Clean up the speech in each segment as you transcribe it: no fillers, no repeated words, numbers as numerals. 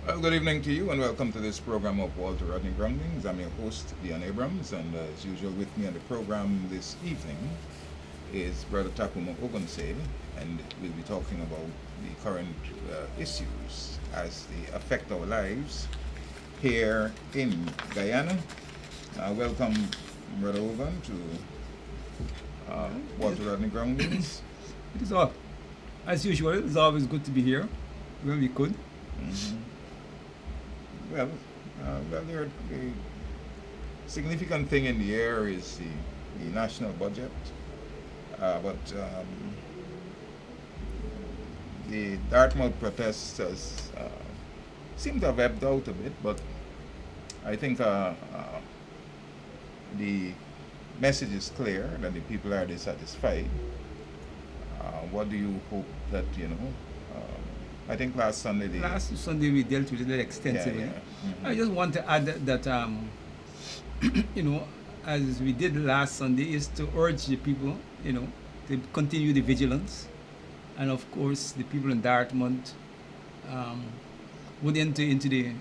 Well, good evening to you and welcome to this program of Walter Rodney Groundings. I'm your host, Dion Abrams, and as usual with me on the program this evening is Brother TACUMA OGUNSEYE, and we'll be talking about the current issues as they affect our lives here in Guyana. Welcome, Brother Ogun, to Walter Rodney Groundings. It is all, as usual, it's always good to be here when we could. Mhm. Well, the significant thing in the air is the national budget, but the Dartmouth protests seem to have ebbed out a bit, but I think the message is clear that the people are dissatisfied. What do you hope that, I think last Sunday they. Last Sunday we dealt with it Yeah, extensively. yeah. I Mhm. just want to add that, you know, as we did last Sunday, is to urge the people, to continue the vigilance. And of course, the people in Dartmouth um, would enter into the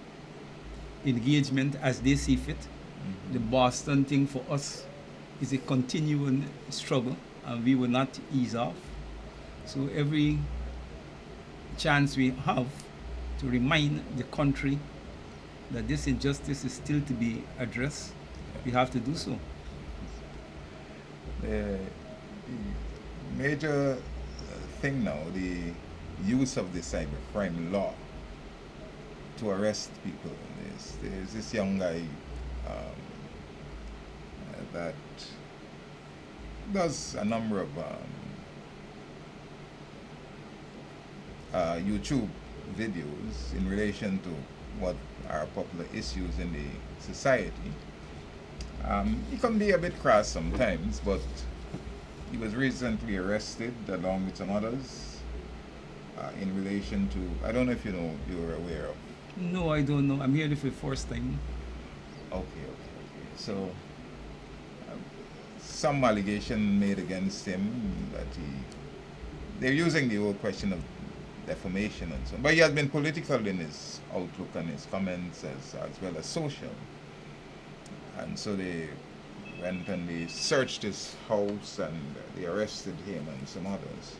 engagement as they see fit. The Mhm. Boston thing for us is a continuing struggle, and we will not ease off. So every chance we have to remind the country that this injustice is still to be addressed, we have to do so. The major thing now, the use of the cybercrime law to arrest people. There's this young guy um, that does a number of YouTube videos in relation to what are popular issues in the society. He can be a bit crass sometimes, but he was recently arrested along with some others in relation to, I don't know if you're aware of. No, I don't know. I'm hearing it for the first time. Okay. So, some allegation made against him that they're using the old question of defamation and so on. But he has been political in his outlook and his comments as well as social. And so they went and they searched his house and they arrested him and some others.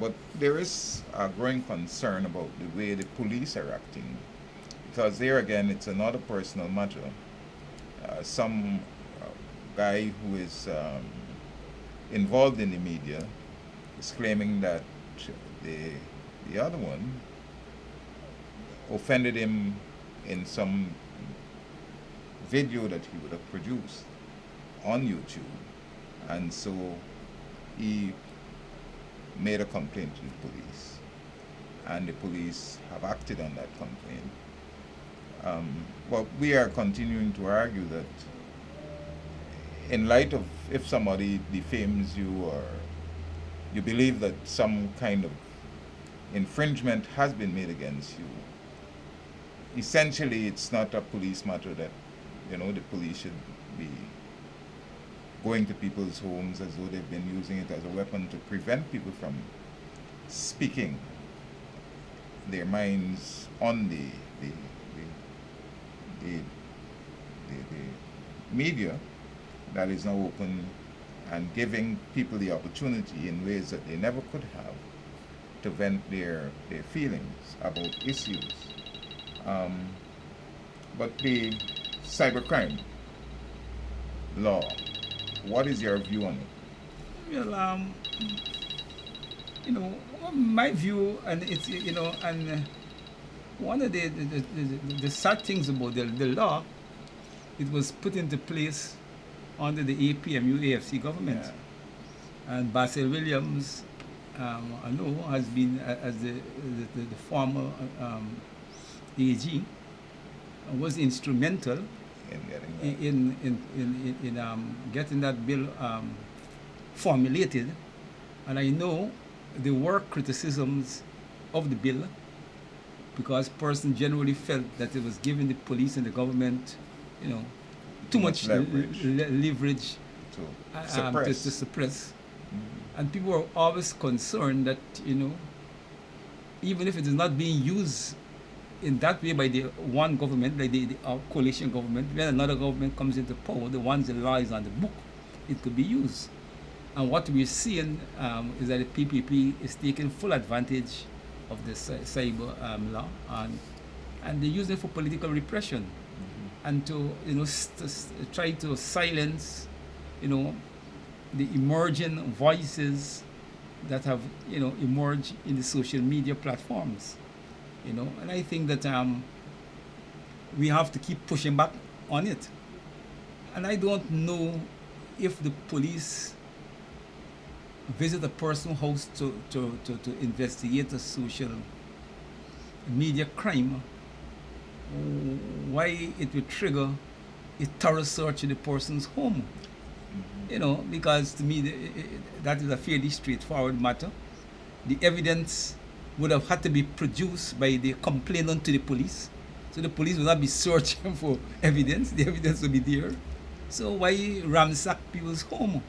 But there is a growing concern about the way the police are acting, because there again, it's another personal matter. Some guy who is involved in the media is claiming that the the other one offended him in some video that he would have produced on YouTube, and so he made a complaint to the police, and the police have acted on that complaint. Well, we are continuing to argue that in light of if somebody defames you or you believe that some kind of infringement has been made against you, essentially it's not a police matter that the police should be going to people's homes as though they've been using it as a weapon to prevent people from speaking their minds on the, the media that is now open and giving people the opportunity in ways that they never could have to vent their feelings about issues. Um, but the cybercrime law, what is your view on it? Well, you know, my view, and it's, and one of the sad things about the law, it was put into place under the APMU AFC government. Yeah. And Basil Williams, I know, has been as the former AG, was instrumental In getting that. in getting that bill formulated. And I know there were criticisms of the bill because person generally felt that it was giving the police and the government, too much leverage leverage to to suppress. suppress. Mhm. And people were always concerned that, even if it is not being used in that way by the one government, like the coalition government, when another government comes into power, the ones that law is on the book, it could be used. And what we're seeing is that the PPP is taking full advantage of the cyber law, and they use it for political repression, and to try to silence, the emerging voices that have emerged in the social media platforms, and I think that we have to keep pushing back on it. And I don't know if the police visit a person's house to investigate a social media crime, why it would trigger a thorough search of the person's home. Because to me, that is a fairly straightforward matter. The evidence would have had to be produced by the complainant to the police. So the police will not be searching for evidence. The evidence will be there. So why ransack people's home?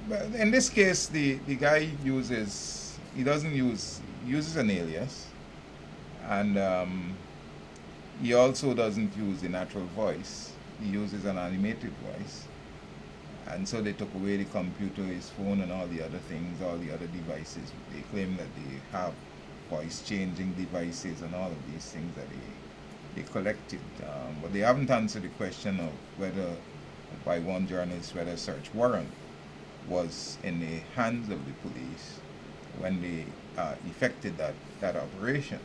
But in this case, the guy uses an alias, and he also doesn't use the natural voice. He uses an animated voice. And so they took away the computer, his phone, and all the other things, all the other devices. They claim that they have voice-changing devices and all of these things that they collected. But they haven't answered the question of whether, by one journalist, whether a search warrant was in the hands of the police when they effected that operation.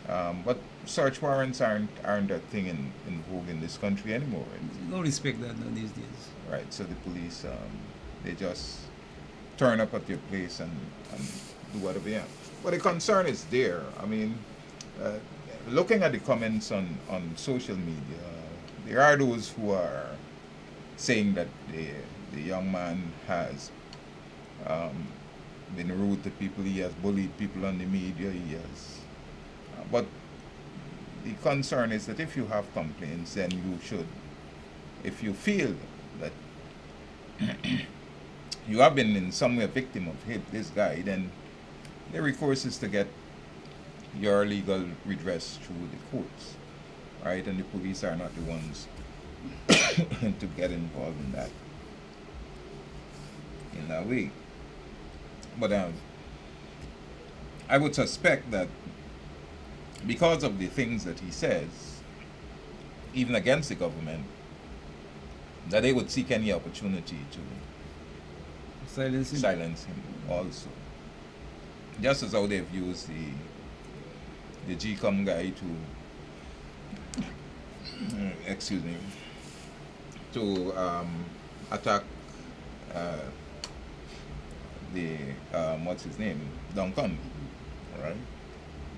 But search warrants aren't a thing in vogue in this country anymore. No respect that now these days. Right, so the police, they just turn up at your place and do whatever. Yeah. But the concern is there. I mean, looking at the comments on social media, there are those who are saying that the young man has been rude to people, he has bullied people on the media, he has. But the concern is that if you have complaints, then you should, if you feel that you have been in some way a victim of this guy, then the recourse is to get your legal redress through the courts, right? And the police are not the ones to get involved in that way. But I would suspect that because of the things that he says, even against the government, that they would seek any opportunity to silence him also. Just as how they've used the GCOM guy to attack what's his name, Duncan, right?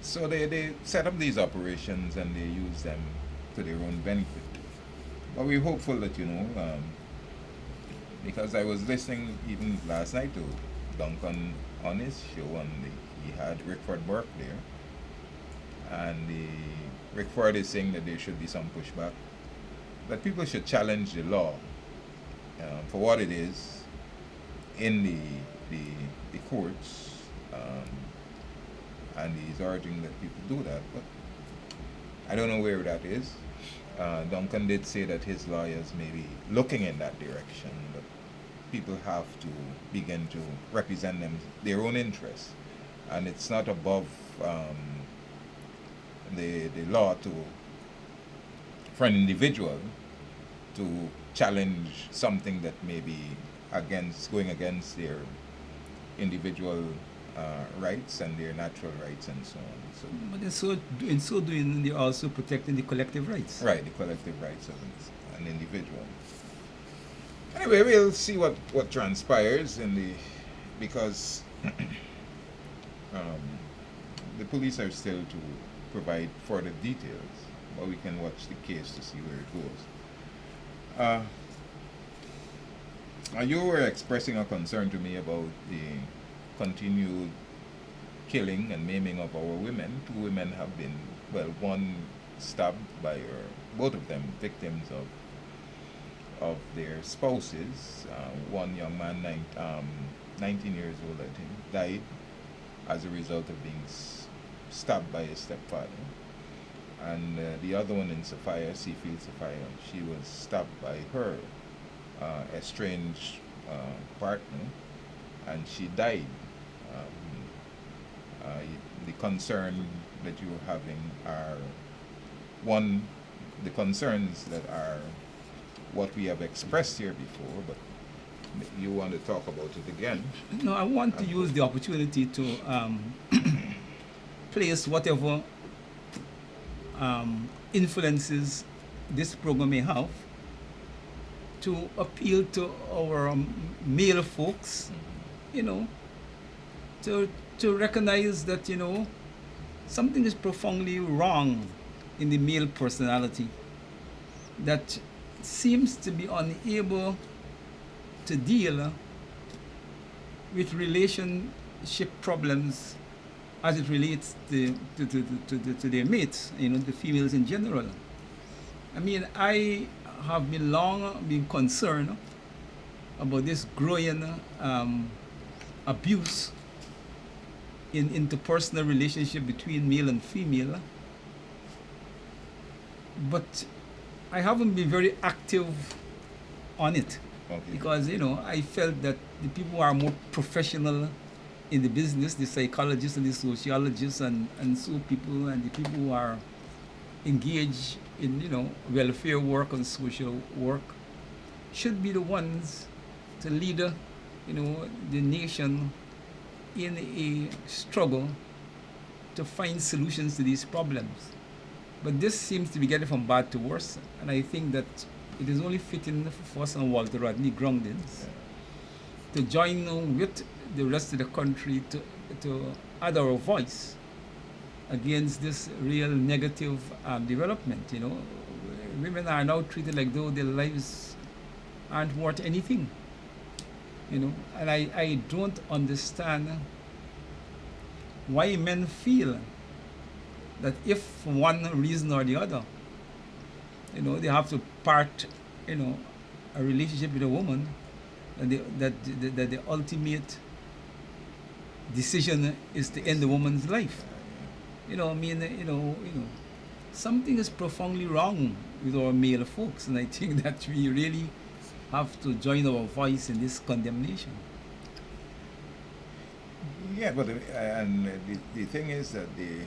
So they set up these operations and they use them to their own benefit. But we're hopeful that, because I was listening even last night to Duncan on his show, and he had Rickford Burke there. And Rickford is saying that there should be some pushback, that people should challenge the law for what it is in the courts. And he's urging that people do that. But I don't know where that is. Duncan did say that his lawyers may be looking in that direction, but people have to begin to represent their own interests, and it's not above the law for an individual to challenge something that may be going against their individual rights and their natural rights and so on. So, but in so doing, they're also protecting the collective rights. Right, the collective rights of an individual. Anyway, we'll see what transpires because the police are still to provide further details, but we can watch the case to see where it goes. You were expressing a concern to me about the continued killing and maiming of our women. 2 women have been, one stabbed both of them victims of their spouses. One young man, 19 years old, I think, died as a result of being stabbed by his stepfather. and the other one in Sophia, Seafield, Sophia, she was stabbed by her estranged partner, and she died. The concern that you're having are one, the concerns that are what we have expressed here before, but you want to talk about it again. No, I want to use the opportunity to place whatever influences this program may have to appeal to our male folks, you know, to recognize that, you know, something is profoundly wrong in the male personality that seems to be unable to deal with relationship problems as it relates to their mates, you know, the females in general. I mean, I have been long been concerned about this growing abuse in interpersonal relationship between male and female, but I haven't been very active on it. Okay. Because, you know, I felt that the people who are more professional in the business, the psychologists and the sociologists and so people, and the people who are engaged in, you know, welfare work and social work, should be the ones to lead, you know, the nation in a struggle to find solutions to these problems. But this seems to be getting from bad to worse, and I think that it is only fitting for us and Walter Rodney Groundings to join with the rest of the country to add our voice against this real negative development. You know, women are now treated like though their lives aren't worth anything. You know, and I don't understand why men feel that if for one reason or the other, you know, they have to part, you know, a relationship with a woman, and that the ultimate decision is to end the woman's life. You know, I mean, you know, something is profoundly wrong with our male folks, and I think that we really have to join our voice in this condemnation. Yeah, but the thing is that the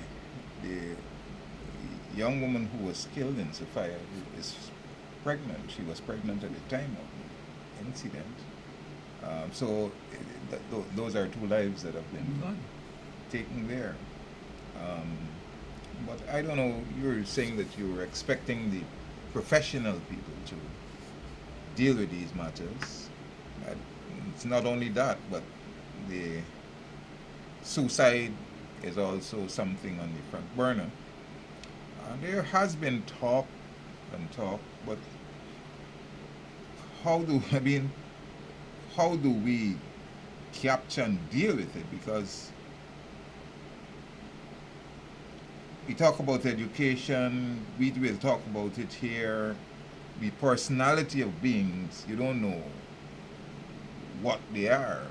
young woman who was killed in Sophia is pregnant. She was pregnant at the time of the incident. So those are two lives that have been taken there. But I don't know, you're saying that you were expecting the professional people to deal with these matters. It's not only that, but the suicide is also something on the front burner. There has been talk, but how do we capture and deal with it? Because we talk about education, we will talk about it here. The personality of beings, you don't know what they are.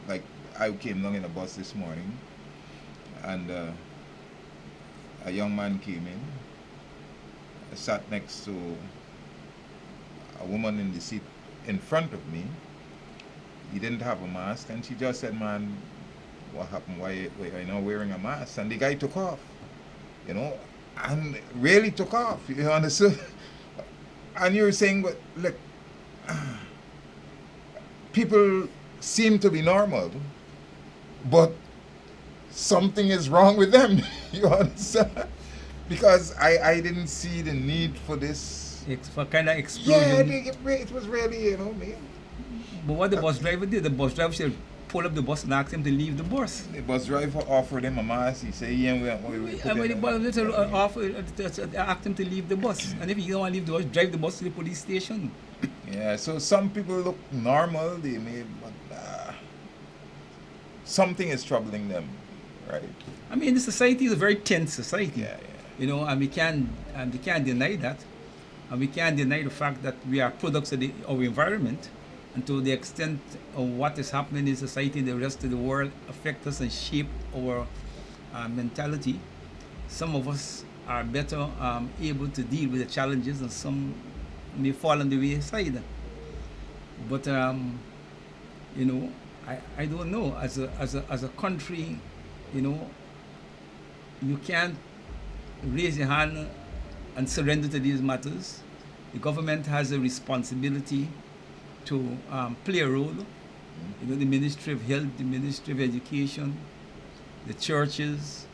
Like, I came along in a bus this morning, and a young man came in, sat next to a woman in the seat in front of me. He didn't have a mask, and she just said, "Man, what happened? Why are you not wearing a mask?" And the guy took off, you know, and really took off. You understand? And you're saying, but look, people seem to be normal, but something is wrong with them. You understand? Because I didn't see the need for this. For kind of explosion. Yeah, it was really, you know, me. But what the bus driver did, the bus driver should pull up the bus and ask him to leave the bus. The bus driver offered him a mask. He said, "Yeah, the bus driver asked him to leave the bus. And if he don't want to leave the bus, drive the bus to the police station." Yeah, so some people look normal, they may, but something is troubling them, right? I mean, the society is a very tense society. Yeah. You know, and we can't deny that. And we can't deny the fact that we are products of our environment. And to the extent of what is happening in society and the rest of the world affect us and shape our mentality. Some of us are better able to deal with the challenges, and some may fall on the wayside. But you know, I don't know. As a country, you know, you can't raise your hand and surrender to these matters. The government has a responsibility to play a role. You know, the Ministry of Health, the Ministry of Education, the churches,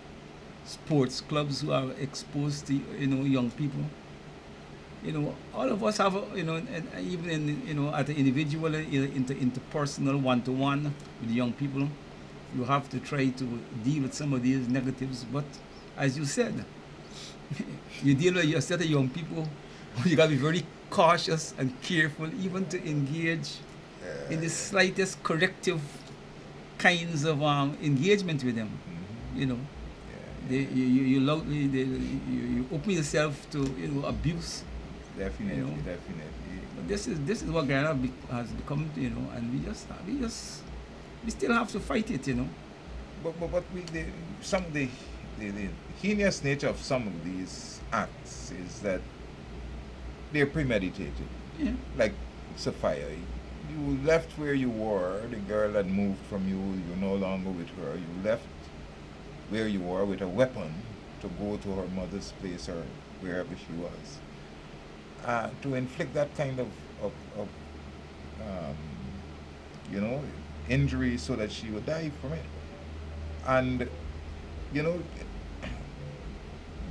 sports clubs who are exposed to, you know, young people. You know, all of us have, you know, and even in, you know, at the individual, interpersonal, one-to-one with young people, you have to try to deal with some of these negatives. But as you said, you deal with a set of young people, you got to be very cautious and careful, even to engage in the slightest corrective kinds of engagement with them. You know, you open yourself to, you know, abuse. Definitely, You know. definitely. But this is what Guyana has become, you know, and we still have to fight it, you know. But some of the heinous nature of some of these acts is that they're premeditated. Yeah. Like Sophia, you left where you were. The girl had moved from you. You're no longer with her. You left where you were with a weapon to go to her mother's place or wherever she was. To inflict that kind of you know, injury so that she would die from it. And, you know,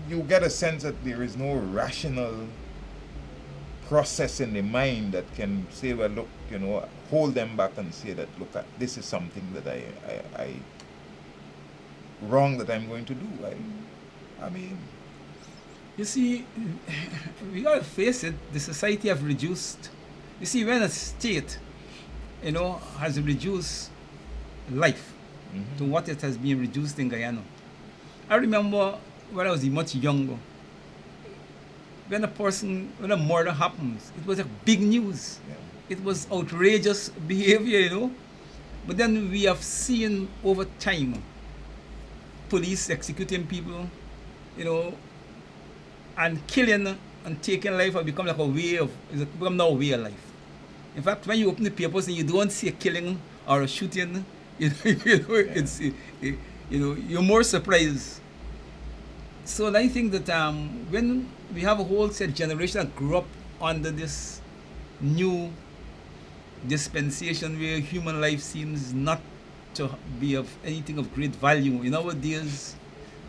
you get a sense that there is no rational process in the mind that can say, well, look, you know, hold them back and say that, look, this is something that I wrong that I'm going to do. I mean, You see, we gotta face it. The society have reduced. You see, when a state, you know, has reduced life to what it has been reduced in Guyana. I remember when I was much younger, when a murder happens, it was a big news. yeah. It was outrageous behavior, you know. But then we have seen over time police executing people, you know, and killing and taking life have become like it's become now a way of life. In fact, when you open the papers and you don't see a killing or a shooting, you know, it's, you know, you're more surprised. So I think that when we have a whole set generation that grew up under this new dispensation where human life seems not to be of anything of great value. In our days,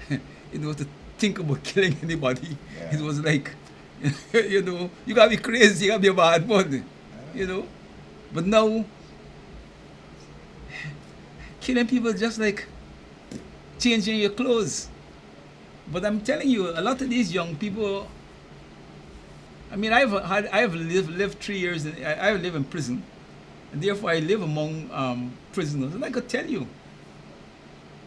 you know, to think about killing anybody, it was like, you know, you gotta be crazy, you gotta be a bad one, you know. But now, killing people is just like changing your clothes. But I'm telling you, a lot of these young people. I mean, I've lived 3 years. I live in prison, and therefore I live among prisoners. And I could tell you,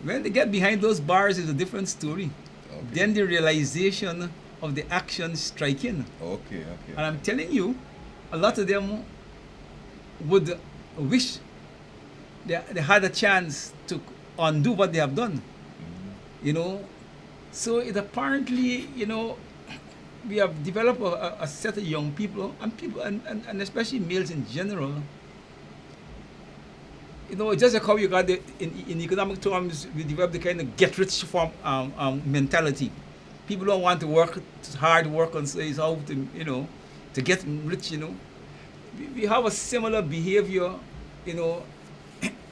when they get behind those bars, is a different story. Okay. Then the realization of the action striking. Okay. And I'm telling you, a lot of them would wish they had a chance to undo what they have done. You know, so it apparently, you know, we have developed a set of young people and especially males in general. You know, just like how you got in economic terms, we developed the kind of get rich form mentality. People don't want to work hard, work and say how to, you know, to get rich. You know, we have a similar behavior, you know,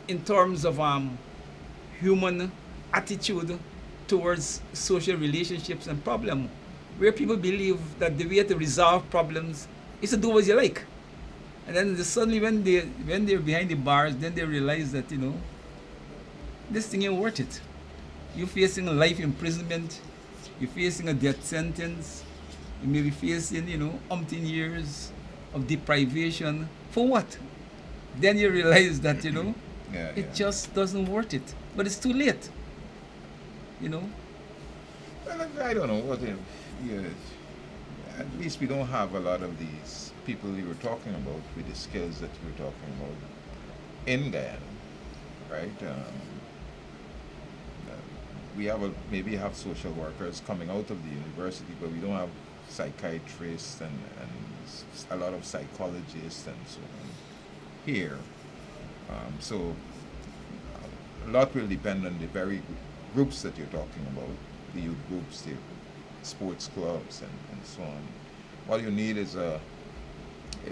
in terms of human attitude towards social relationships and problems, where people believe that the way to resolve problems is to do as you like. And then suddenly when they're behind the bars, then they realize that, you know, this thing ain't worth it. You're facing a life imprisonment, you're facing a death sentence, you may be facing, you know, umpteen years of deprivation. For what? Then you realize that, you know, it just doesn't worth it. But it's too late. You know? Well, I don't know what if, yeah, at least we don't have a lot of these people you were talking about with the skills that you were talking about in Guyana, right? we have maybe have social workers coming out of the university, but we don't have psychiatrists and a lot of psychologists and so on here. So a lot will depend on the very groups that you're talking about, the youth groups, the sports clubs, and so on. What you need is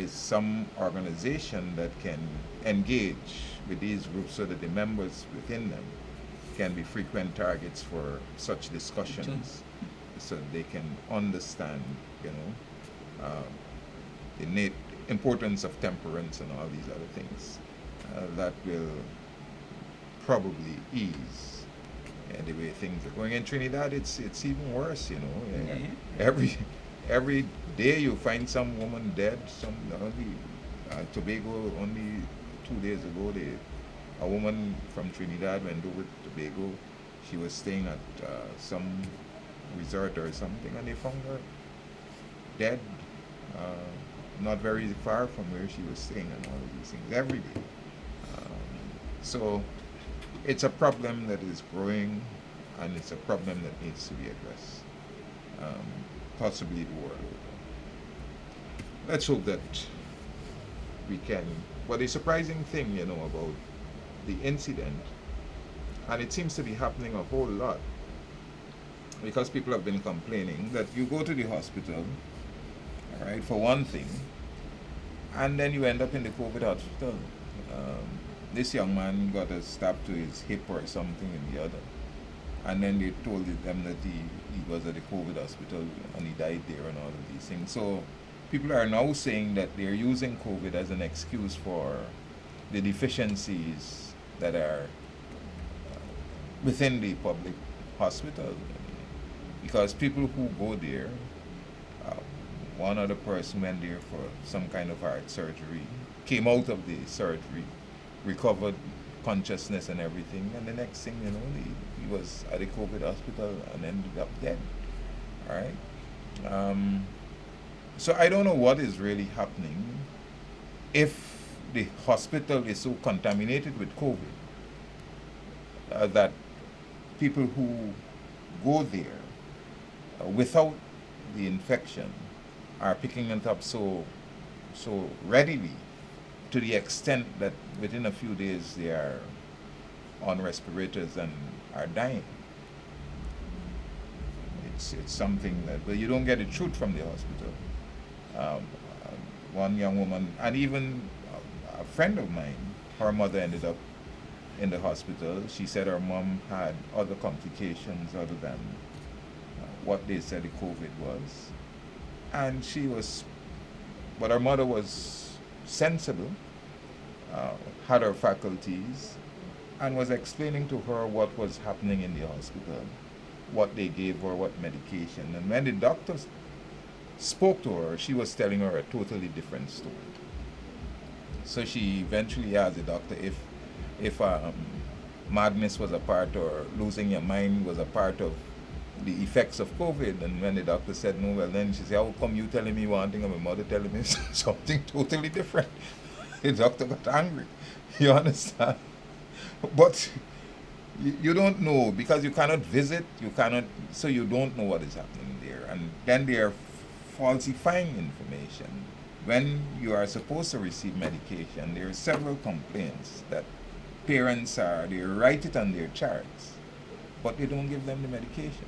some organization that can engage with these groups so that the members within them can be frequent targets for such discussions, so they can understand, the importance of temperance and all these other things. That will probably ease the way things are going. In Trinidad, it's even worse, Every day you find some woman dead. Tobago, only 2 days ago, a woman from Trinidad went over to Tobago. She was staying at some resort or something, and they found her dead, not very far from where she was staying, and all of these things every day. So it's a problem that is growing, and it's a problem that needs to be addressed, possibly the world over. Let's hope that we can. But the surprising thing, about the incident, and it seems to be happening a whole lot, because people have been complaining that you go to the hospital, all right, for one thing, and then you end up in the COVID hospital. This young man got a stab to his hip or something in the other, and then they told them that he was at the COVID hospital and he died there and all of these things. So people are now saying that they're using COVID as an excuse for the deficiencies that are within the public hospital, because people who go there, one other person went there for some kind of heart surgery, came out of the surgery, recovered consciousness and everything, and the next thing you know, he was at a COVID hospital and ended up dead. All right. So I don't know what is really happening. If the hospital is so contaminated with COVID that people who go there without the infection are picking it up so readily, to the extent that within a few days they are on respirators and are dying. It's something that, but you don't get the truth from the hospital. One young woman, and even a friend of mine, her mother ended up in the hospital. She said her mom had other complications other than what they said the COVID was. And but her mother was sensible, had her faculties, and was explaining to her what was happening in the hospital, what they gave her, what medication. And when the doctors spoke to her, she was telling her a totally different story. So she eventually asked the doctor if madness was a part, or losing your mind was a part of the effects of COVID. And when the doctor said no, well, then she said, how come you telling me one thing and my mother telling me something totally different? The doctor got angry. You understand? But you don't know, because you cannot visit, so you don't know what is happening there. And then they are falsifying information. When you are supposed to receive medication, there are several complaints that parents they write it on their charts, but they don't give them the medication.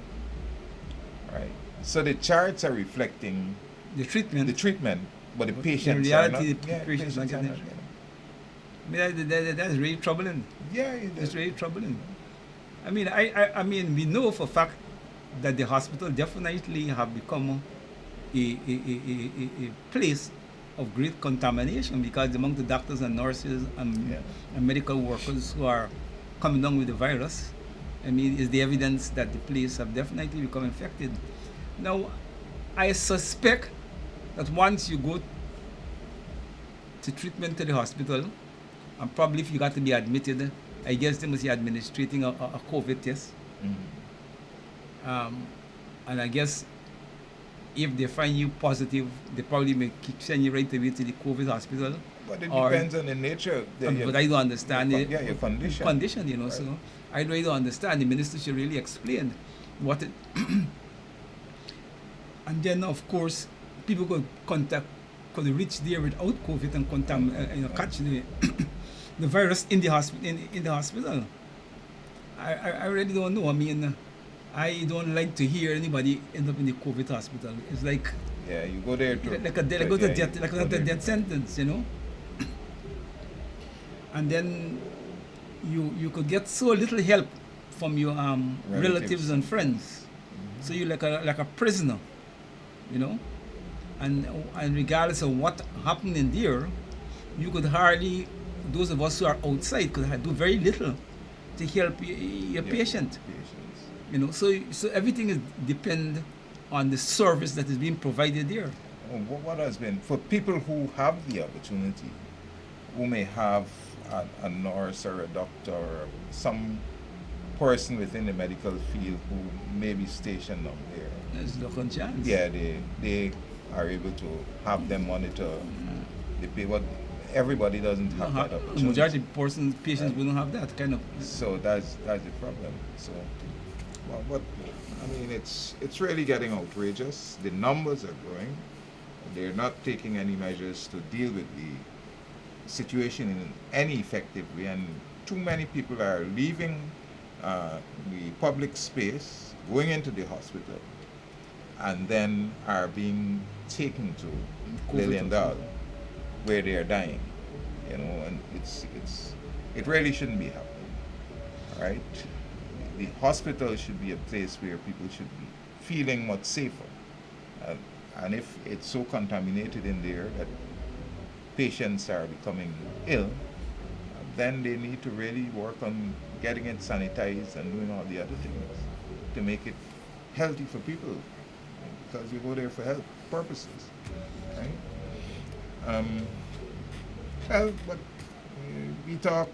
Right? So the charts are reflecting the treatment, but the in patients reality, are not. the patients are not getting it. I mean, that's really troubling. Yeah, It's really troubling. I mean, we know for a fact that the hospital definitely have become a place of great contamination, because among the doctors and nurses and medical workers who are coming down with the virus, I mean, is the evidence that the place have definitely become infected. Now, I suspect that once you go to treatment to the hospital, and probably if you got to be admitted, I guess they must be administrating a COVID test. Mm-hmm. And I guess if they find you positive, they probably may send you right away to the COVID hospital. But it depends on the nature. But I don't understand your condition. So I really don't understand. The minister should really explain what it. And then, of course, people could reach there without COVID and catch the virus in the hospital. I really don't know. I mean, I don't like to hear anybody end up in the COVID hospital. It's like You go there to like a death sentence, you know. And then you could get so little help from your relatives and friends. So you're like a prisoner, you know. And regardless of what happened in there, you could hardly, those of us who are outside could do very little to help your patient. You know, so everything is depend on the service that is being provided there. What has been, for people who have the opportunity, who may have a nurse or a doctor or some person within the medical field who may be stationed up there. There's no chance. Yeah, they are able to have them monitor the pay. But everybody doesn't have that opportunity. The majority of patients will not have that kind of. So that's the problem. So, but I mean, it's really getting outrageous. The numbers are growing. They're not taking any measures to deal with the situation in any effective way, and too many people are leaving the public space, going into the hospital, and then are being taken to Liliendal, where they are dying. You know, and it really shouldn't be happening. All right, the hospital should be a place where people should be feeling much safer. And if it's so contaminated in there that patients are becoming ill, then they need to really work on getting it sanitized and doing all the other things to make it healthy for people, because we go there for health purposes, right? Well, but we talk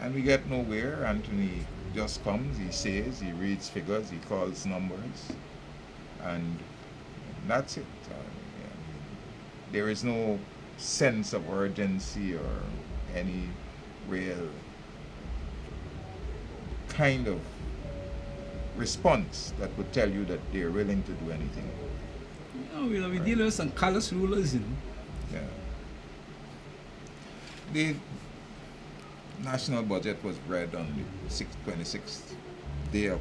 and we get nowhere. Anthony just comes, he says, he reads figures, he calls numbers, and that's it. There is no sense of urgency or any real kind of response that would tell you that they're willing to do anything. You know, we deal with some callous rulers, you know. Yeah. The national budget was read on the 26th day of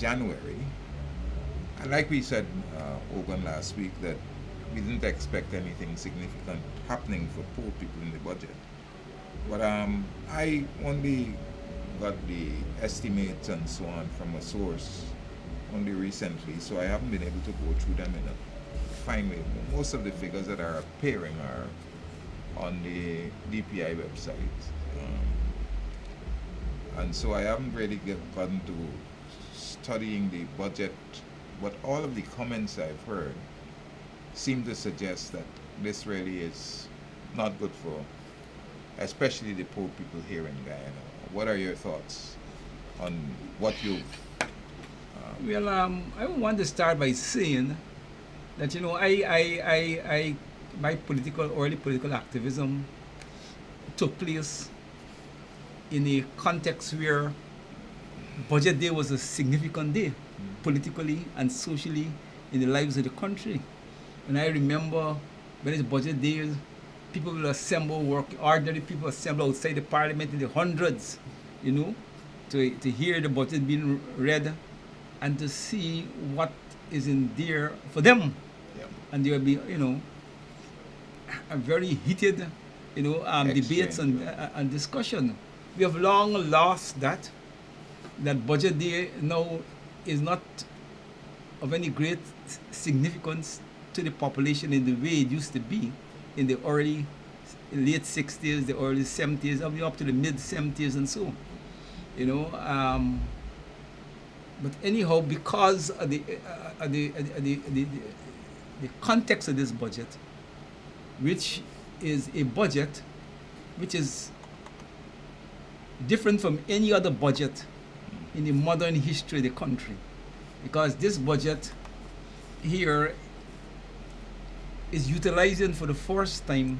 January. And like we said, Ogun, last week, that we didn't expect anything significant happening for poor people in the budget. But I only got the estimates and so on from a source only recently, so I haven't been able to go through them in a fine way. Most of the figures that are appearing are on the DPI website. And so I haven't really gotten to studying the budget, but all of the comments I've heard seem to suggest that this really is not good for especially the poor people here in Guyana. What are your thoughts on what you've... Well, I want to start by saying that, you know, my early political activism took place in a context where Budget Day was a significant day, politically and socially, in the lives of the country. And I remember when it's Budget Day, people will assemble, ordinary people assemble outside the parliament in the hundreds, you know, to hear the budget being read and to see what is in there for them. Yeah. And there will be, you know, a very heated, you know, debates and discussion. We have long lost that. That Budget Day now is not of any great significance to the population in the way it used to be in the late 60s, the early 70s, up to the mid 70s and so, you know. But anyhow, because of the context of this budget, which is a budget which is different from any other budget in the modern history of the country, because this budget here is utilizing for the first time,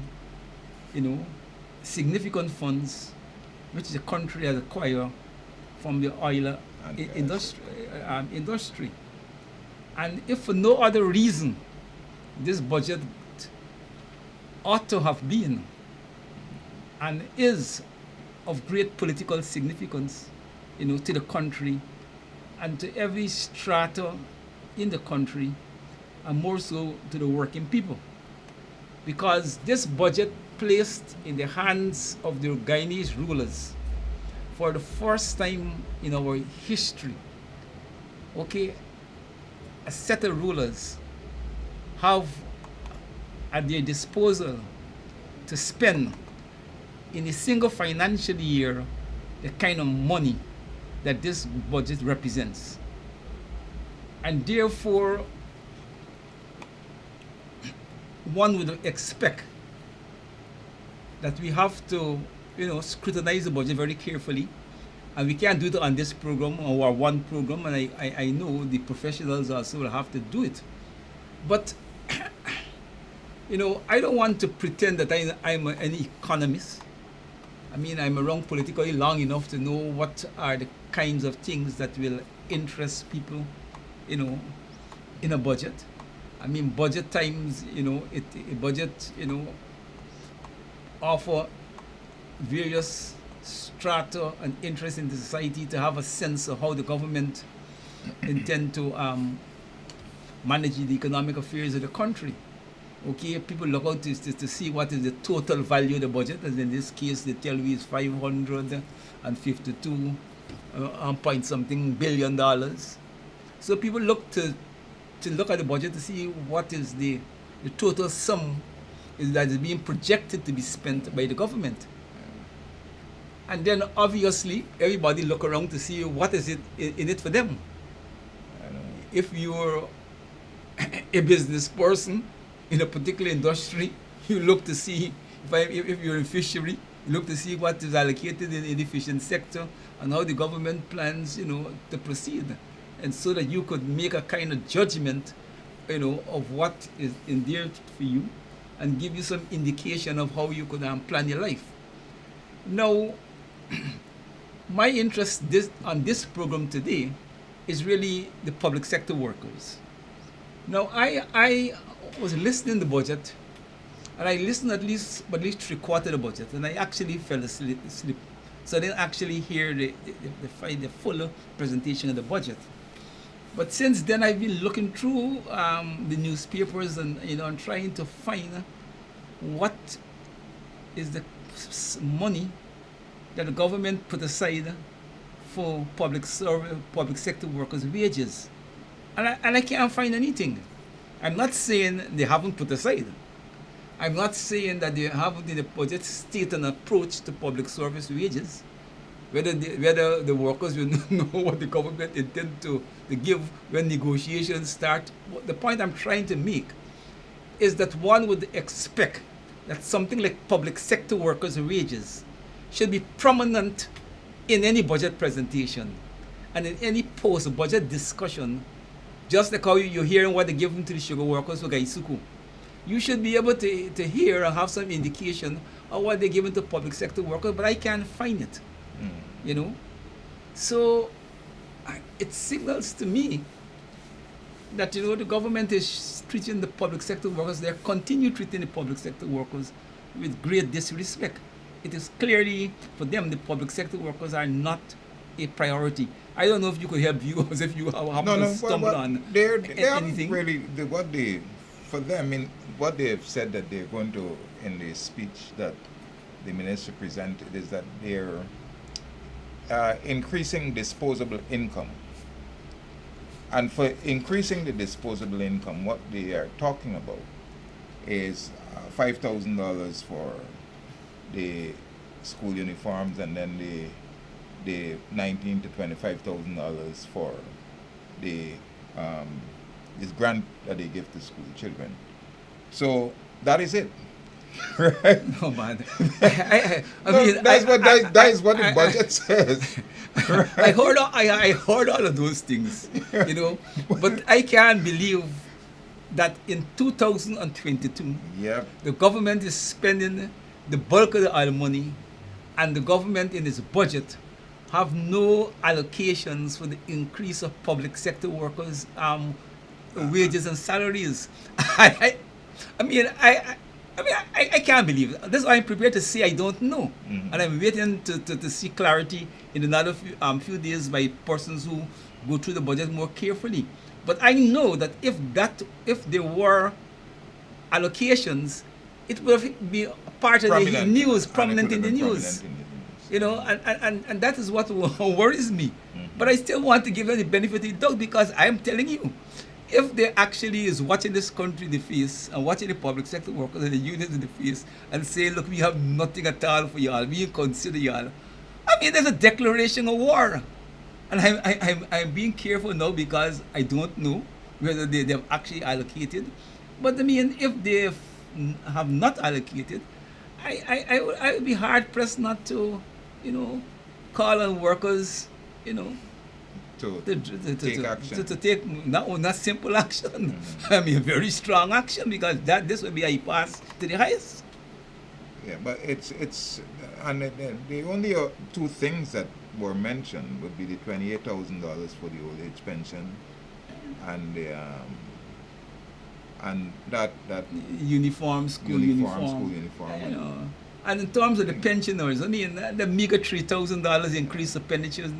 you know, significant funds which the country has acquired from the oil And industry. And if for no other reason, this budget ought to have been and is of great political significance, to the country and to every strata in the country, and more so to the working people. Because this budget placed in the hands of the Guyanese rulers for the first time in our history, a set of rulers have at their disposal to spend in a single financial year the kind of money that this budget represents. And therefore, one would expect that we have to, scrutinize the budget very carefully. And we can't do it on this program or one program, and I know the professionals also will have to do it. But, I don't want to pretend that I'm an economist. I mean, I'm around politically long enough to know what are the kinds of things that will interest people, in a budget. I mean, budget times, a budget, offer various strata and interest in the society to have a sense of how the government intend to manage the economic affairs of the country. People look out to see what is the total value of the budget, as in this case they tell you is $552 point something billion. So people look to look at the budget to see what is the total sum that is being projected to be spent by the government. And then obviously everybody look around to see what is it in it for them. If you're a business person in a particular industry, you look to see, if you're in fishery, you look to see what is allocated in the fishing sector and how the government plans, to proceed. And so that you could make a kind of judgment, of what is in there for you and give you some indication of how you could plan your life. Now, my interest on this program today is really the public sector workers. Now, I was listening to the budget, and I listened at least 3/4 of the budget, and I actually fell asleep. So I didn't actually hear the full presentation of the budget. But since then, I've been looking through the newspapers and and trying to find what is the money that the government put aside for public sector workers' wages, and I can't find anything. I'm not saying they haven't put aside. I'm not saying that they haven't in the budget state an approach to public service wages, whether the workers will know what the government intend to give when negotiations start. The point I'm trying to make is that one would expect that something like public sector workers' wages should be prominent in any budget presentation and in any post-budget discussion, just like how you're hearing what they give them to the sugar workers for Gaisuku. You should be able to hear and have some indication of what they're giving to public sector workers, but I can't find it. So it signals to me that the government is treating the public sector workers, they continue treating the public sector workers with great disrespect. It is clearly for them the public sector workers are not a priority. I don't know if you could help viewers if you happen to stumble on anything. Really, for them, what they have said that they're going to, in the speech that the minister presented, is that they're increasing disposable income. And for increasing the disposable income, what they are talking about is $5,000 for the school uniforms, and then the $19,000 to $25,000 for the this grant that they give to school children. So that is it. Right? No, man. That is what the budget says. Right? I heard all of those things, but I can't believe that in 2022, yep, the government is spending the bulk of the oil money, and the government in its budget have no allocations for the increase of public sector workers' wages and salaries. I, I mean, I can't believe it. That's why I'm prepared to say I don't know. Mhm. And I'm waiting to see clarity in another few days by persons who go through the budget more carefully. But I know that if there were allocations, it would have been part of the Prominent, news, and it prominent would in have the been news. prominent in the news. You know, and that is what worries me. Mhm. But I still want to give them the benefit of the doubt, because I am telling you, if they actually is watching this country in the face and watching the public sector workers and the unions in the face and saying, look, we have nothing at all for y'all, we consider y'all. I mean, there's a declaration of war. And I'm being careful now because I don't know whether they've actually allocated. But I mean, if they have not allocated, I would be hard pressed not to, you know, call on workers, you know, To to take action. to take not simple action. Mhm. I mean, very strong action, because this will be a pass to the highest. Yeah, but and the only two things that were mentioned would be the $28,000 for the old age pension, and the and that Uniform, school uniform, uniform. school uniform. You know. And in terms of the pensioners, I mean, the meager $3,000 increase expenditures,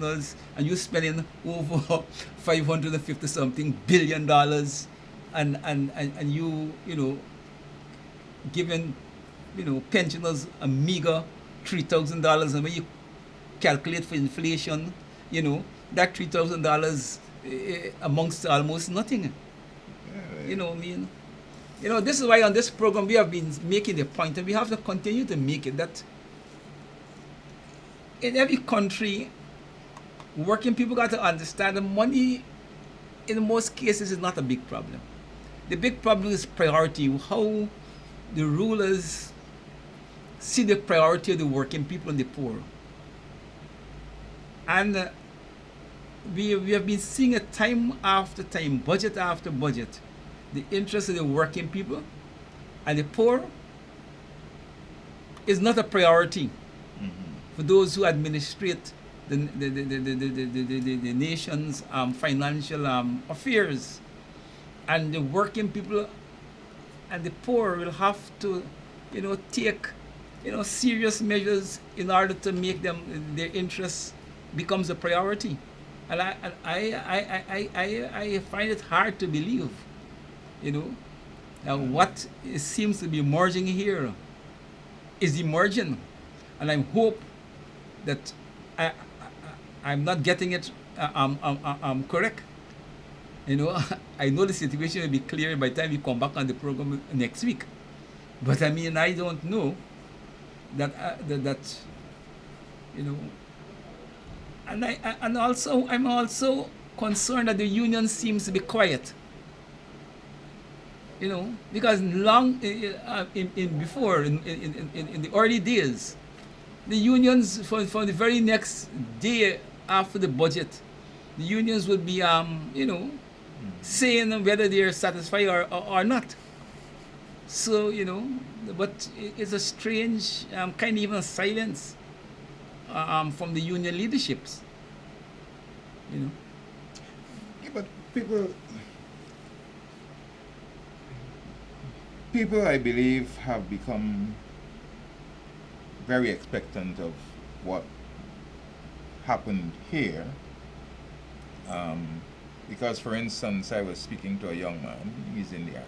and you're spending over 550 something billion dollars, and you know, giving, you know, pensioners a meager $3,000, and when you calculate for inflation, you know, that $3,000 amongst almost nothing. Yeah, You know, I mean, you know, this is why on this program we have been making the point, and we have to continue to make it, that in every country, working people got to understand the money in most cases is not a big problem. The big problem is priority, how the rulers see the priority of the working people and the poor. And we have been seeing it time after time, budget after budget, the interest of the working people and the poor is not a priority Mhm. for those who administrate the nation's financial affairs. And the working people and the poor will have to, you know, take, you know, serious measures in order to make them, their interests becomes a priority. And I find it hard to believe, you know, what seems to be emerging here is emerging. And I hope that I'm not getting it correct. You know, I know the situation will be clear by the time we come back on the program next week. But I mean, I don't know that that you know, and also I'm also concerned that the union seems to be quiet. You know, because long in before in the early days, the unions for the very next day after the budget, the unions would be you know, saying whether they're satisfied or not. So, you know, but it's a strange kind of even silence from the union leaderships. You know. Yeah, but people, I believe, have become very expectant of what happened here. Because, for instance, I was speaking to a young man, he's in the army,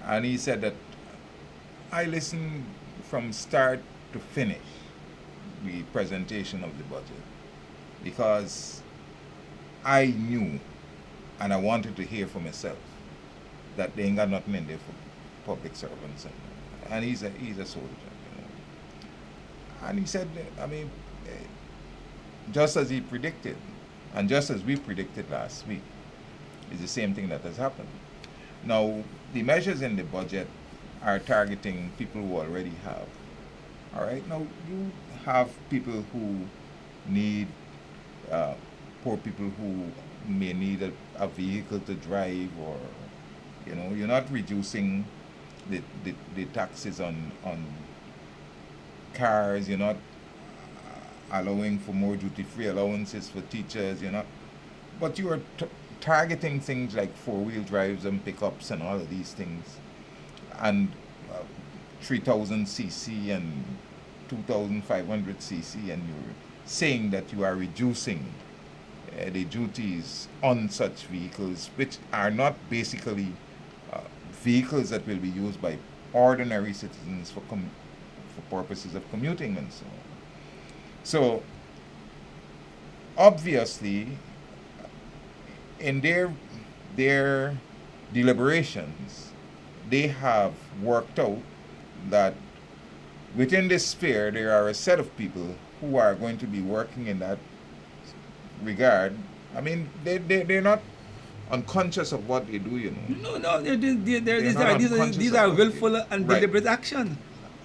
and he said that I listened from start to finish the presentation of the budget because I knew and I wanted to hear for myself that they ain't got nothing in there for public servants, and he's a soldier, you know. And he said, I mean, just as he predicted, and just as we predicted last week, is the same thing that has happened. Now, the measures in the budget are targeting people who already have. All right. Now, you have people who need, poor people who may need a vehicle to drive, or, you know, you're not reducing the taxes on cars, you're not allowing for more duty-free allowances for teachers, you're not, but you are targeting things like four-wheel drives and pickups and all of these things, and 3000 cc and 2500 cc, and you're saying that you are reducing the duties on such vehicles, which are not basically vehicles that will be used by ordinary citizens for purposes of commuting and so on. So obviously, in their deliberations, they have worked out that within this sphere there are a set of people who are going to be working in that regard. I mean, they're not unconscious of what they do, you know. No, these not are unconscious of what willful they- and Right. deliberate action.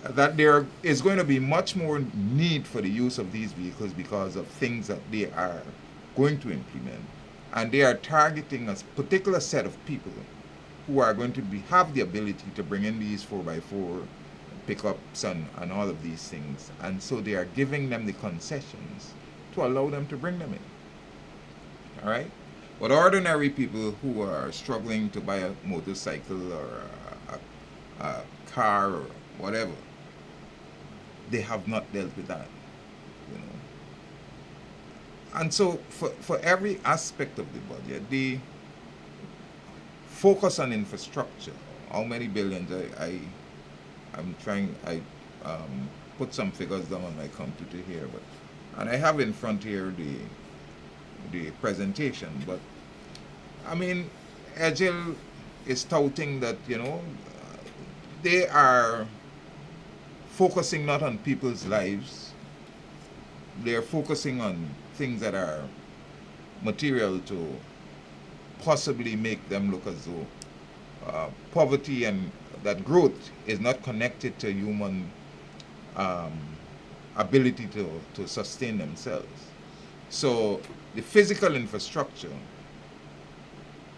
That there is going to be much more need for the use of these vehicles because of things that they are going to implement, and they are targeting a particular set of people who are going to have the ability to bring in these 4x4 pickups and all of these things, and so they are giving them the concessions to allow them to bring them in. All right, but ordinary people who are struggling to buy a motorcycle or a car or whatever, they have not dealt with that, you know. And so for every aspect of the budget, the focus on infrastructure, how many billions, I put some figures down on my computer here, but, and I have in front here the presentation, but I mean, Agile is touting that, you know, they are focusing not on people's lives, they're focusing on things that are material to possibly make them look as though poverty and that growth is not connected to human ability to sustain themselves. So the physical infrastructure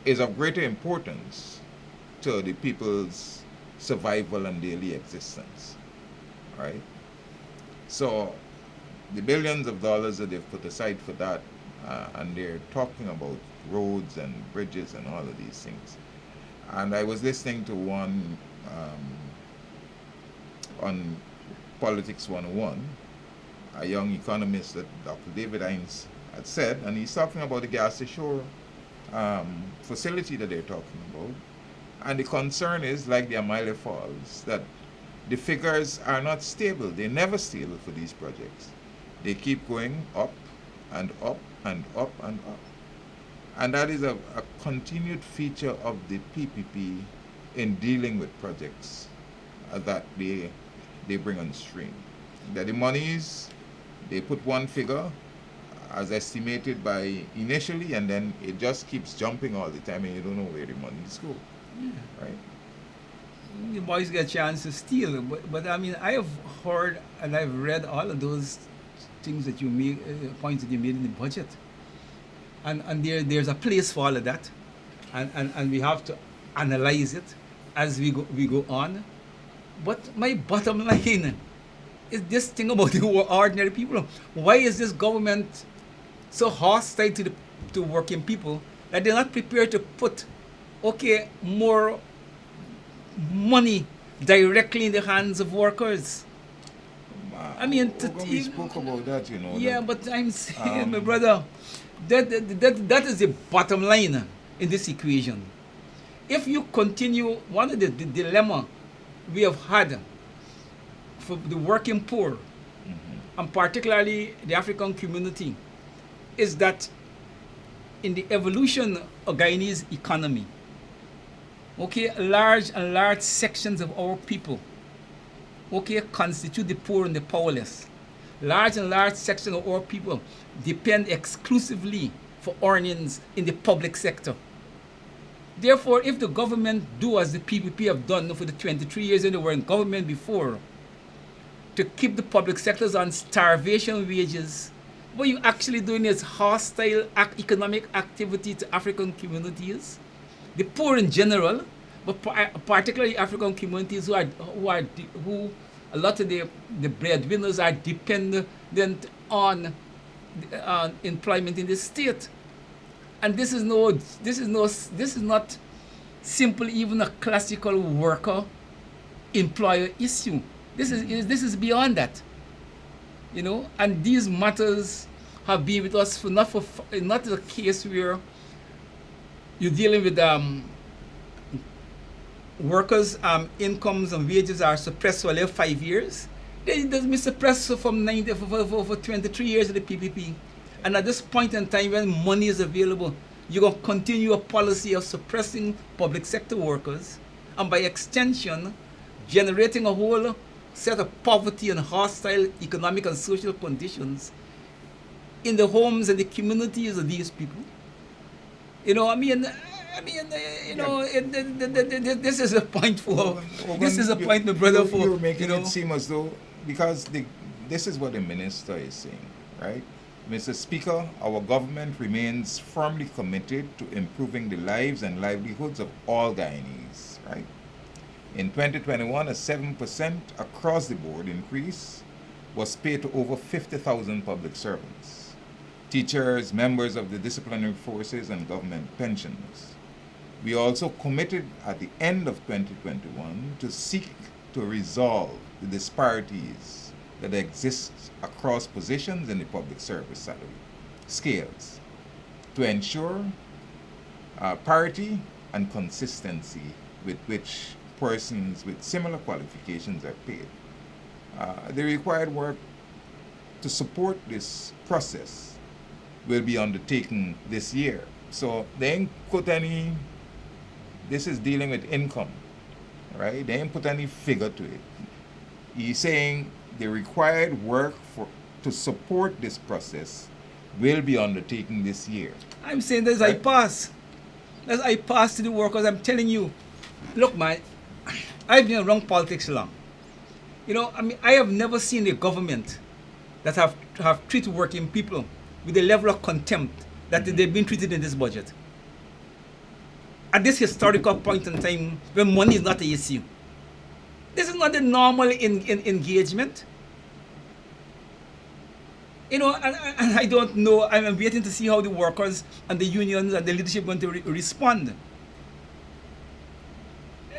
is of greater importance to the people's survival and daily existence, right? So the billions of dollars that they've put aside for that, and they're talking about roads and bridges and all of these things. And I was listening to one on Politics 101, a young economist that Dr. David Hines had said, and he's talking about the gas to shore facility that they're talking about. And the concern is, like the Amaile Falls, that the figures are not stable. They're never stable for these projects. They keep going up and up and up and up. And that is a continued feature of the PPP in dealing with projects that they bring on stream. That the monies, they put one figure as estimated by initially, and then it just keeps jumping all the time, and you don't know where the monies go. Yeah. Right? The boys get a chance to steal, but I mean, I have heard and I've read all of those things that you made, points that you made in the budget, and there's a place for all of that, and we have to analyze it as we go on. But my bottom line is this thing about the ordinary people. Why is this government so hostile to working people that they're not prepared to put more money directly in the hands of workers? I mean, we spoke about that, you know. Yeah, but I'm saying, my brother, that is the bottom line in this equation. If you continue, one of the dilemma we have had for the working poor, and particularly the African community, is that in the evolution of Guyanese economy, large sections of our people, constitute the poor and the powerless. Large sections of our people depend exclusively for earnings in the public sector. Therefore, if the government do as the PPP have done for the 23 years they were in government before, to keep the public sectors on starvation wages, what you're actually doing is hostile economic activity to African communities, the poor in general, but particularly African communities who a lot of the breadwinners are dependent on employment in the state. And this is not simple, even a classical worker employer issue. This is beyond that, you know. And these matters have been with us for not a case where you're dealing with workers' incomes and wages are suppressed for like 5 years. They've been suppressed for 23 years of the PPP. And at this point in time when money is available, you're going to continue a policy of suppressing public sector workers and by extension generating a whole set of poverty and hostile economic and social conditions in the homes and the communities of these people. You know, this is a point for. This is a point, my brother, for. You're making you know, it seem as though because this is what the minister is saying, right? Mr. Speaker, our government remains firmly committed to improving the lives and livelihoods of all Guyanese, right? In 2021, a 7% across the board increase was paid to over 50,000 public servants, teachers, members of the disciplinary forces, and government pensioners. We also committed at the end of 2021 to seek to resolve the disparities that exist across positions in the public service salary scales to ensure parity and consistency with which persons with similar qualifications are paid. The required work to support this process will be undertaken this year. So they ain't put any, this is dealing with income, right? They ain't put any figure to it. He's saying the required work to support this process will be undertaken this year. I'm saying this, right? I pass to the workers. I'm telling you, look, man, I've been around politics long. You know, I have never seen a government that have treated working people with the level of contempt that they've been treated in this budget. At this historical point in time when money is not an issue. This is not the normal engagement. You know, and I don't know. I'm waiting to see how the workers and the unions and the leadership are going to respond.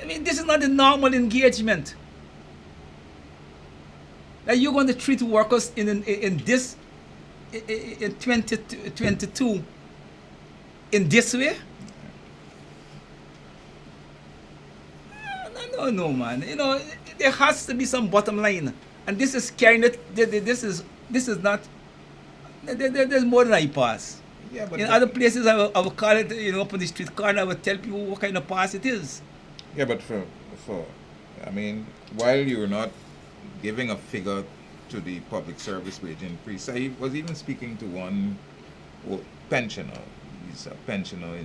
I mean, this is not the normal engagement. That you're going to treat workers in 2022 in this way? No, man. You know, there has to be some bottom line, and this is carrying it. This is not. There's more than I pass. Yeah, but in other places, I will call it, you know, up on the street corner, I will tell people what kind of pass it is. Yeah, but I mean, while you're not giving a figure to the public service wage increase, I was even speaking to one pensioner. He's a pensioner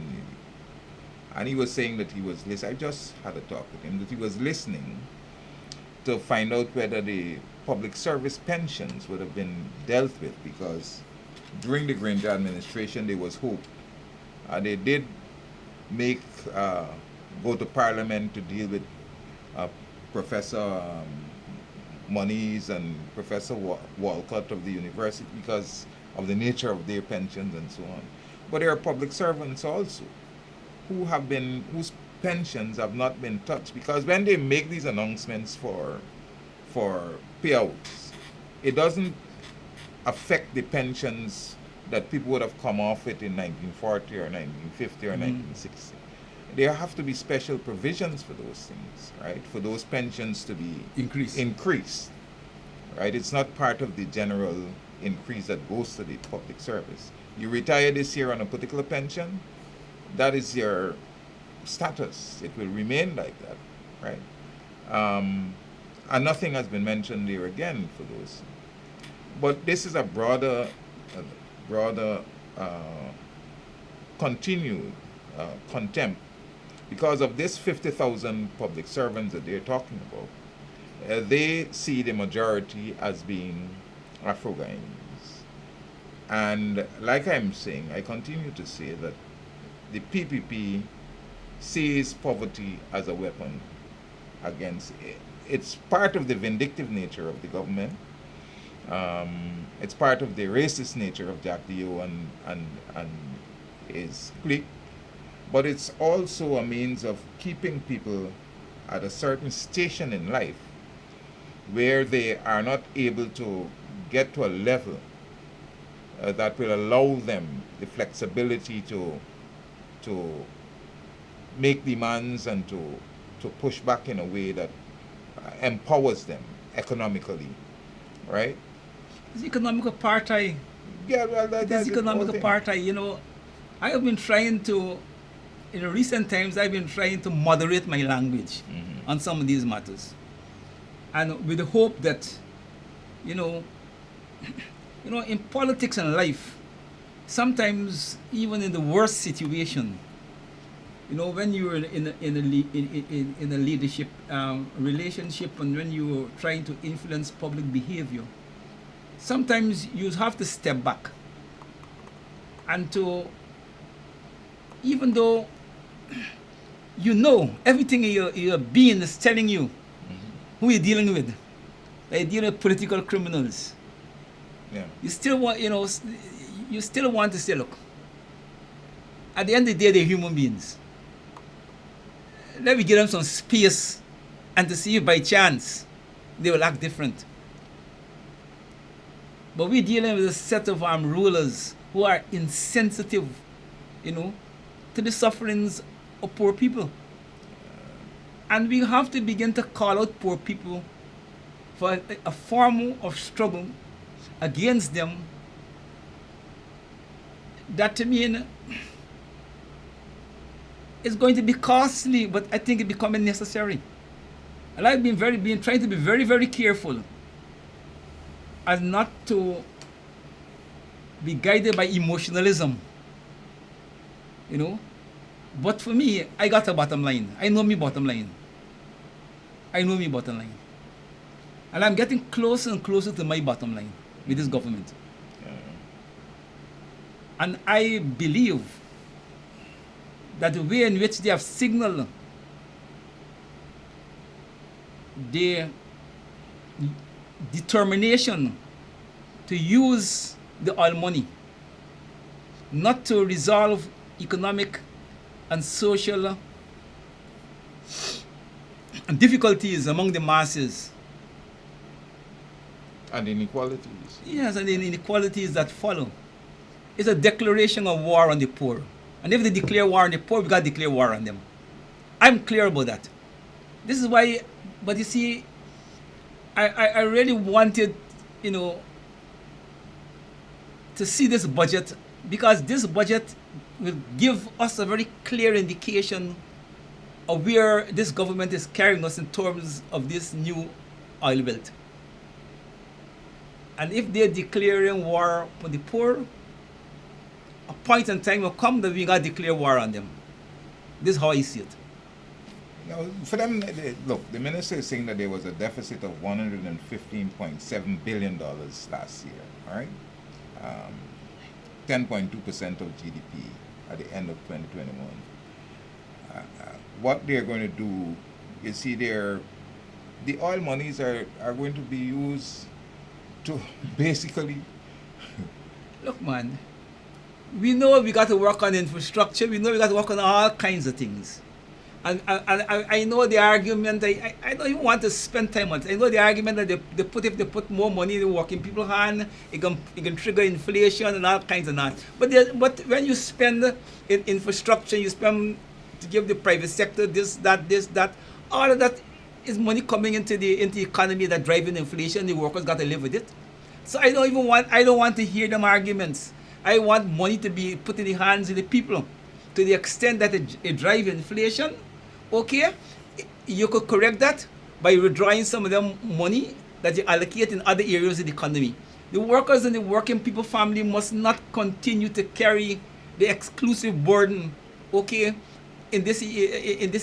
and he was saying that he was listening. I just had a talk with him that he was listening to find out whether the public service pensions would have been dealt with, because during the Granger administration there was hope. They did make go to Parliament to deal with Professor Moniz and Professor Walcott of the university because of the nature of their pensions and so on. But there are public servants also whose pensions have not been touched, because when they make these announcements for payouts, it doesn't affect the pensions that people would have come off it in 1940 or 1950 or 1960. There have to be special provisions for those things, right? For those pensions to be increased, right? It's not part of the general increase that goes to the public service. You retire this year on a particular pension, that is your status. It will remain like that, right? And nothing has been mentioned there again for those. But this is a broader continued contempt because of this 50,000 public servants that they're talking about. They see the majority as being Afro-Guyanese. And like I'm saying, I continue to say that the PPP sees poverty as a weapon against it's part of the vindictive nature of the government. It's part of the racist nature of Jack Dio and his clique, but it's also a means of keeping people at a certain station in life where they are not able to get to a level that will allow them the flexibility to make demands and to push back in a way that empowers them economically, right? This economic apartheid, Yeah, well, this that's the economic whole thing. apartheid, I have been trying to, in recent times, I've been trying to moderate my language on some of these matters. And with the hope that, you know, in politics and life, sometimes even in the worst situation, when you're in a leadership relationship and when you're trying to influence public behavior, sometimes you have to step back and to, even though everything your being is telling you who you're dealing with, that you're dealing with political criminals. Yeah. You still want, you still want to say, look, at the end of the day, they're human beings. Let me give them some space and to see if by chance they will act different. But we're dealing with a set of rulers who are insensitive, to the sufferings of poor people. And we have to begin to call out poor people for a form of struggle against them that, to me, is going to be costly, but I think it's becoming necessary. And I've been trying to be very, very careful as not to be guided by emotionalism, But for me, I got a bottom line. I know me bottom line. And I'm getting closer and closer to my bottom line with this government. And I believe that the way in which they have signaled their determination to use the oil money not to resolve economic and social difficulties among the masses. And inequalities. Yes, and the inequalities that follow. It's a declaration of war on the poor. And if they declare war on the poor, we got to declare war on them. I'm clear about that. This is why, but you see, I really wanted, to see this budget, because this budget will give us a very clear indication of where this government is carrying us in terms of this new oil belt. And if they're declaring war on the poor, a point in time will come that we got to declare war on them. This is how I see it. For them, look, the minister is saying that there was a deficit of $115.7 billion last year, all right? 10.2% of GDP at the end of 2021. What they're going to do, you see, the oil monies are going to be used to basically... Look, man, we know we got to work on infrastructure. We know we got to work on all kinds of things. And I know the argument. I don't even want to spend time on it. I know the argument that if they put more money in the working people's hand, it can trigger inflation and all kinds of that. But when you spend in infrastructure, you spend to give the private sector this, that, all of that is money coming into the economy that driving inflation. The workers got to live with it. So I don't want to hear them arguments. I want money to be put in the hands of the people. To the extent that it drives inflation, okay, you could correct that by withdrawing some of the money that you allocate in other areas of the economy. The workers and the working people family must not continue to carry the exclusive burden, okay, in this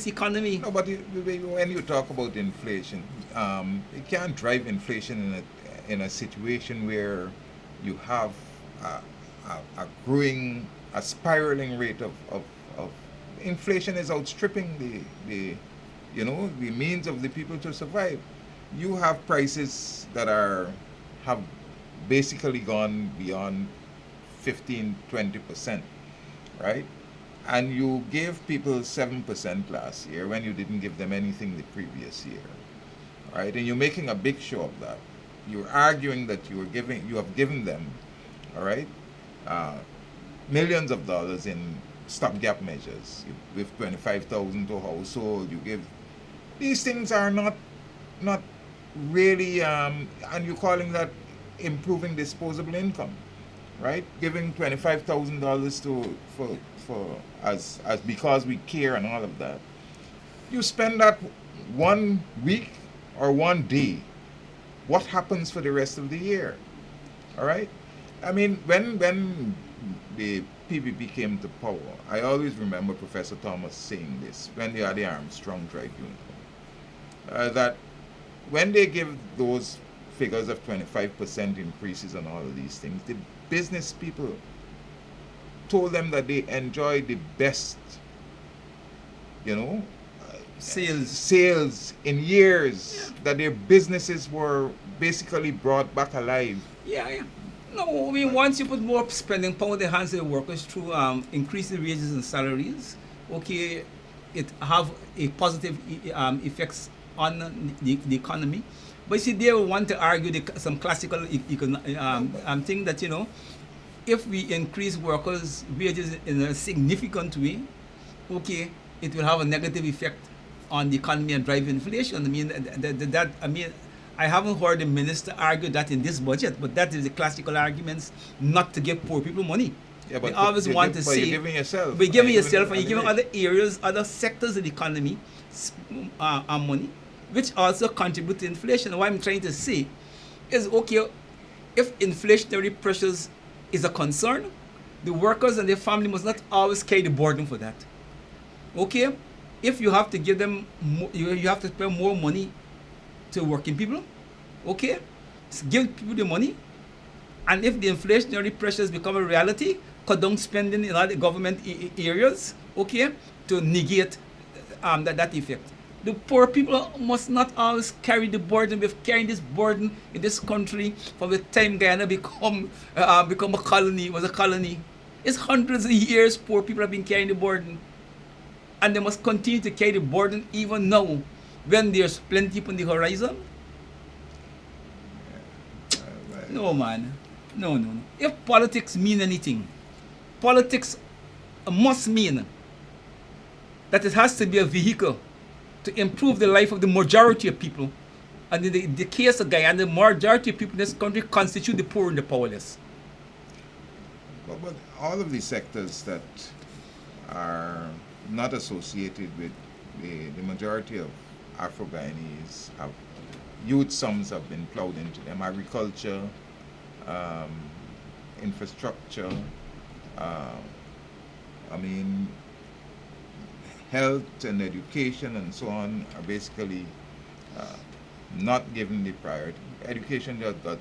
economy. No, but when you talk about inflation, you can't drive inflation in a situation where you have a growing, a spiraling rate of inflation is outstripping the means of the people to survive. you have prices that have basically gone beyond 15-20%, right? And you gave people 7% last year when you didn't give them anything the previous year, right? And you're making a big show of that. You're arguing that you have given them, all right, uh, millions of dollars in stopgap measures. You give 25,000 to a household. You give these things are not really, and you're calling that improving disposable income, right? Giving $25,000 to for as because we care and all of that. You spend that 1 week or 1 day. What happens for the rest of the year? All right. I mean, when the PPP came to power, I always remember Professor Thomas saying this when they had the Armstrong Tribunal, that when they give those figures of 25% increases on all of these things, the business people told them that they enjoy the best, you know, sales in years, that their businesses were basically brought back alive. Yeah. No, I mean, once you put more spending power in the hands of the workers through increasing wages and salaries, okay, it have a positive effects on the economy. But you see, they want to argue some classical thing that, you know, if we increase workers' wages in a significant way, okay, it will have a negative effect on the economy and drive inflation. I mean, I haven't heard the minister argue that in this budget, but that is the classical arguments not to give poor people money. Yeah, but they always want to say, you're giving yourself. but you're giving yourself, and you're giving other areas, other sectors of the economy money, which also contribute to inflation. What I'm trying to say is, okay, if inflationary pressures is a concern, the workers and their family must not always carry the burden for that. Okay, if you have to give them, you have to spend more money to working people, okay, give people the money, and if the inflationary pressures become a reality, cut down spending in other government areas, okay, to negate that effect. The poor people must not always carry the burden. We've carried this burden in this country from the time Guyana become a colony, was a colony. It's hundreds of years poor people have been carrying the burden. And they must continue to carry the burden even now when there's plenty on the horizon. No, man. No. If politics mean anything, politics must mean that it has to be a vehicle to improve the life of the majority of people. And in the case of Guyana, the majority of people in this country constitute the poor and the powerless. But all of the sectors that are not associated with the majority of Afro-Guyanese have huge sums have been plowed into them. Agriculture, infrastructure, health and education and so on are basically not given the priority. Education, the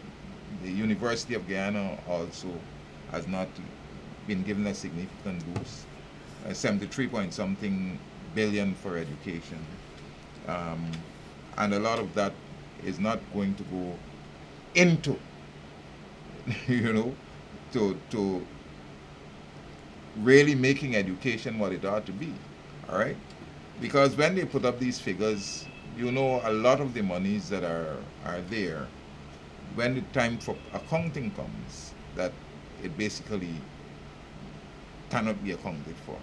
University of Guyana also has not been given a significant boost. 73 point something billion for education. And a lot of that is not going to go into, to really making education what it ought to be. All right? Because when they put up these figures, a lot of the monies that are there, when the time for accounting comes, that it basically cannot be accounted for.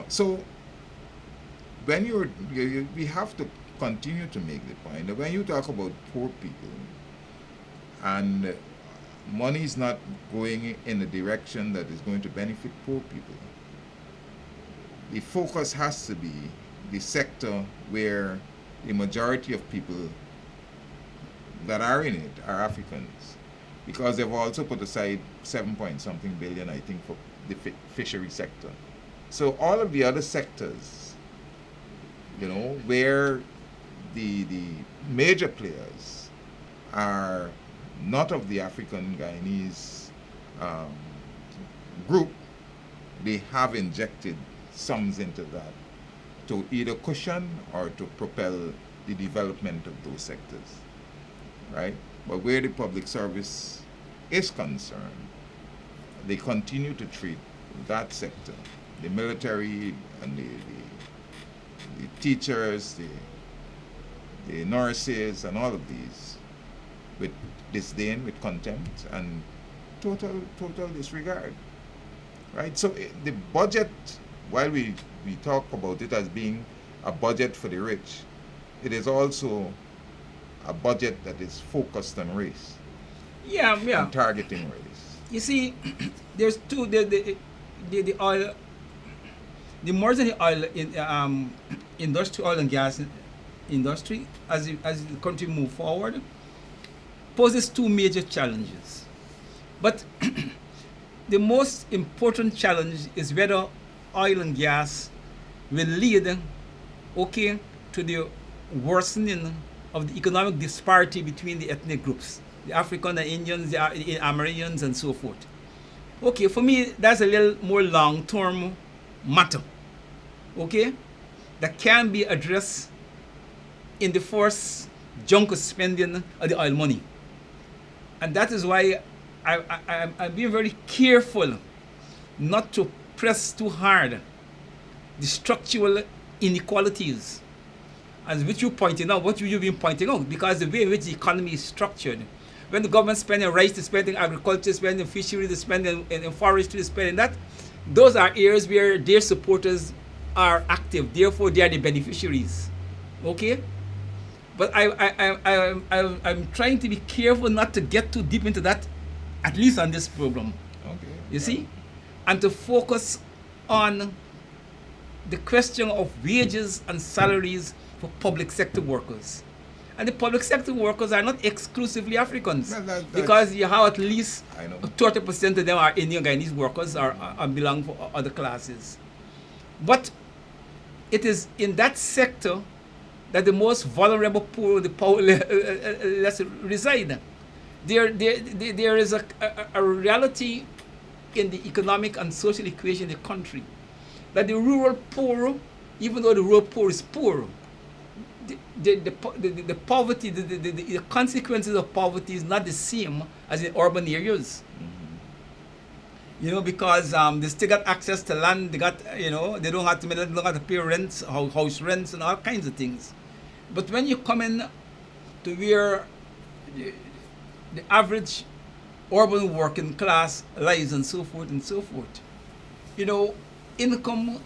So when we have to continue to make the point that when you talk about poor people and money is not going in a direction that is going to benefit poor people, the focus has to be the sector where the majority of people that are in it are Africans, because they've also put aside 7 point something billion, I think, for the fishery sector. So all of the other sectors, where the major players are not of the African Guyanese group, they have injected sums into that to either cushion or to propel the development of those sectors, right? But where the public service is concerned, they continue to treat that sector, the military and the teachers, the nurses, and all of these, with disdain, with contempt, and total disregard, right? So the budget, while we talk about it as being a budget for the rich, it is also a budget that is focused on race Yeah, yeah. and targeting race. You see, there's two. The oil, the more than the oil in industry, oil and gas industry, as the country move forward, poses two major challenges. But the most important challenge is whether oil and gas will lead, okay, to the worsening of the economic disparity between the ethnic groups, the African, the Indians, the Amerindians, and so forth. Okay, for me, that's a little more long-term matter, okay, that can be addressed in the first junk of spending of the oil money. And that is why I'm being very careful not to press too hard the structural inequalities, as which you pointed out, what you've been pointing out, because the way in which the economy is structured, when the government spending rice, they're spending agriculture, spending fishery, they're spending in forestry, they're spending that, those are areas where their supporters are active, therefore they are the beneficiaries, okay? But I'm trying to be careful not to get too deep into that, at least on this program. Okay. You see? And to focus on the question of wages and salaries for public sector workers. And the public sector workers are not exclusively Africans, because you have at least 30% of them are Indian Guyanese workers or belong to other classes. But it is in that sector that the most vulnerable poor, the powerless reside. There is a reality in the economic and social equation in the country that the rural poor, even though the rural poor is poor, the poverty, the consequences of poverty is not the same as in urban areas. You know, because they still got access to land, they got, you know, they don't have to pay rents, house rents, and all kinds of things. But when you come in to where the average urban working class lives and so forth, you know, income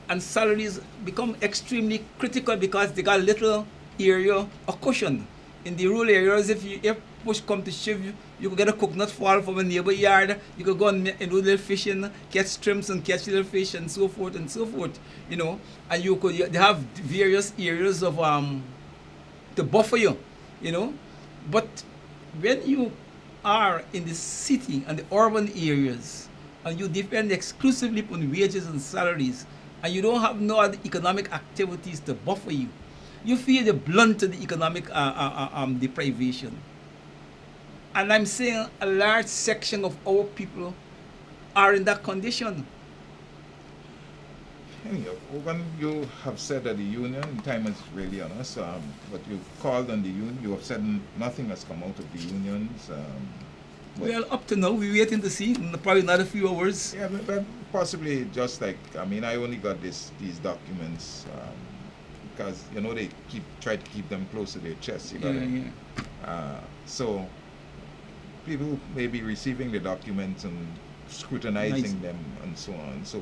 and salaries become extremely critical because they got little area of cushion. In the rural areas, if push come to shove, you could get a coconut fall from a neighbor yard, you could go and do little fishing, catch shrimps and catch little fish and so forth, you know, and they have various areas of to buffer you, you know. But when you are in the city and the urban areas and you depend exclusively upon wages and salaries and you don't have no other economic activities to buffer you, you feel the blunt of the economic deprivation. And I'm saying a large section of our people are in that condition. Anyhow, when you have said that the union, time is really on us, but you've called on the union, you have said nothing has come out of the unions. Well, up to now, we're waiting to see, probably another few hours. Yeah, but possibly just like, I mean, I only got these documents because, you know, they try to keep them close to their chest. You got so people may be receiving the documents and scrutinizing them and so on. So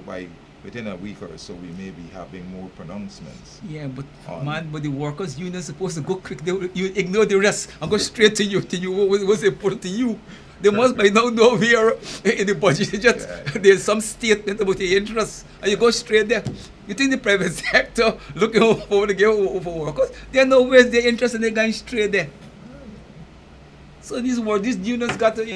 within a week or so, we may be having more pronouncements. Yeah, but but the workers' union is supposed to go quick. You ignore the rest and go straight to you. What's important to you? They must by now know where in the budget there's some statement about the interests, and you go straight there. You think the private sector looking over to get over workers? They know where's their interest and they're going straight there. So these unions got to